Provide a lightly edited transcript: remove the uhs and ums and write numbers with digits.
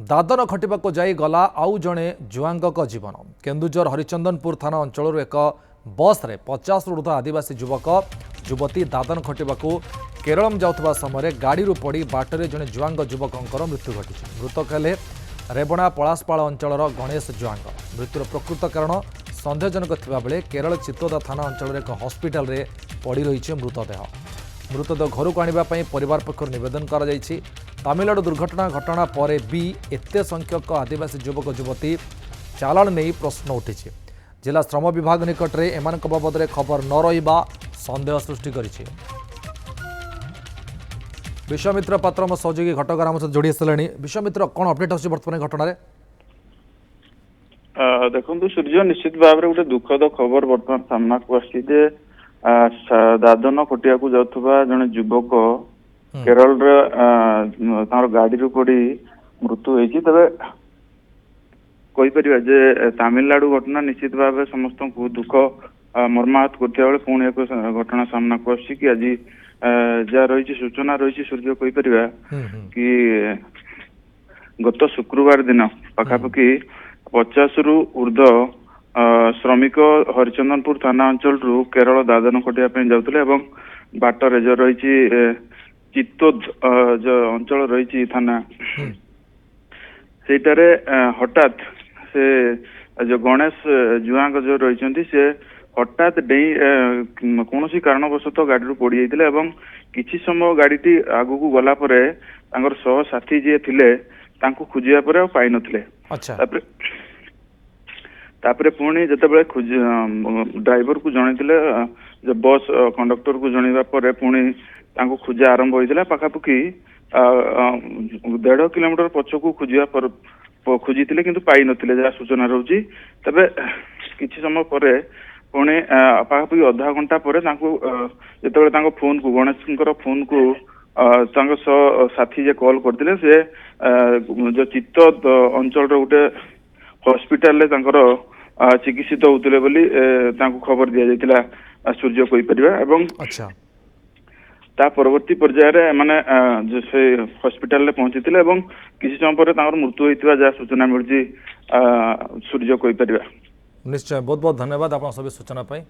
दादन खटिबाको जाई गला आउ जणे जुआंगक जीवन केन्दुझर हरिचंदनपुर थाना अंचल एक बस रे 50 ऊर्ध्व आदिवासी युवक युवती दादन खटिबाको केरलम जाउथबा समय गाड़ी पड़ी बाटरे जणे जुआंग युवकंकर मृत्यु घटी। मृतक हेले रेबणा पलासपाल अंचल गणेश जुआंग। मृत्युर प्रकृत कारण सन्देहजनक थिबा बेले केरल चित्तोदा थाना अंचल एक हस्पिटाल रे पड़ी रही मृतदेह। मृतदेह घर को आने परिवार पक्ष नवेदन कर तमिलनाडु दुर्घटना घटना पर भी एते संख्यक आदिवासी युवक युवती चालाण नहीं प्रश्न उठी। जिला श्रम विभाग निकट में एम बाबद में खबर न रहा सन्देह सृष्टि करिछि। विश्वामित्र पात्र मो सहयोगी घटगार आम सहित जोड़ी आसले। विश्वामित्र कौन अपडेट आछि वर्तमान घटना देखो सूर्य निश्चित भाव में गोटे दुखद खबर बर्तमान सामना को आसी दादन खटिया को जाउथबा जने युवक केरल गाड़ी पड़ी मृत्यु होती। तबे कही परिबा जे तमिलनाडु घटना निश्चित भाव समस्त को दुख मर्माहत करथिया बेले पुणी एक घटना सामना को आसी कि आज जहाँ रही सूचना रही सूर्य कही परिबा कि गत शुक्रवार दिन पाखापाखि 50 रु ऊर्ध्व श्रमिक हरिचंदनपुर थाना अंचल रु केरल दादन खटिया जाउतले एवं बाटर जो रही चित्तोद जो अंचल रही थाना सेटारे हठात से जो गणेश जुआंग जो रही से हठात डेई कौन कारणवशत गाड़ी पड़ी जाते एवं किसी समय गाड़ी आगू को गला सह साथी जी थे खोजा पर पाई नथिले। तापरे पुणी जिते ड्राइवर को जनइले जो बस कंडक्टर को जनइबा पर पुणी खोजा आरंभ होता पाखापाखि 1.5 किलोमीटर पछकू खोजा पर खोजी किंतु पाई नथिले जहाँ सूचना रही। तबे किछि समय पर पुणी पाखापाखि अधा घंटा पर जो फोन को गणेश फोन को साथी जे कॉल करते से जो चित्तोद अंचल गोटे हॉस्पिटल चिकित्सित होते बोली खबर दि जाता सूर्य कही परिबा। ता परवर्ती पर्यायर माने जो से हॉस्पिटल पहुंची किसी समय पर मृत्यु होता जहाँ सूचना मिली सूर्य कही परिबा। निश्चय बहुत बहुत धन्यवाद आप सभी सूचना पाई।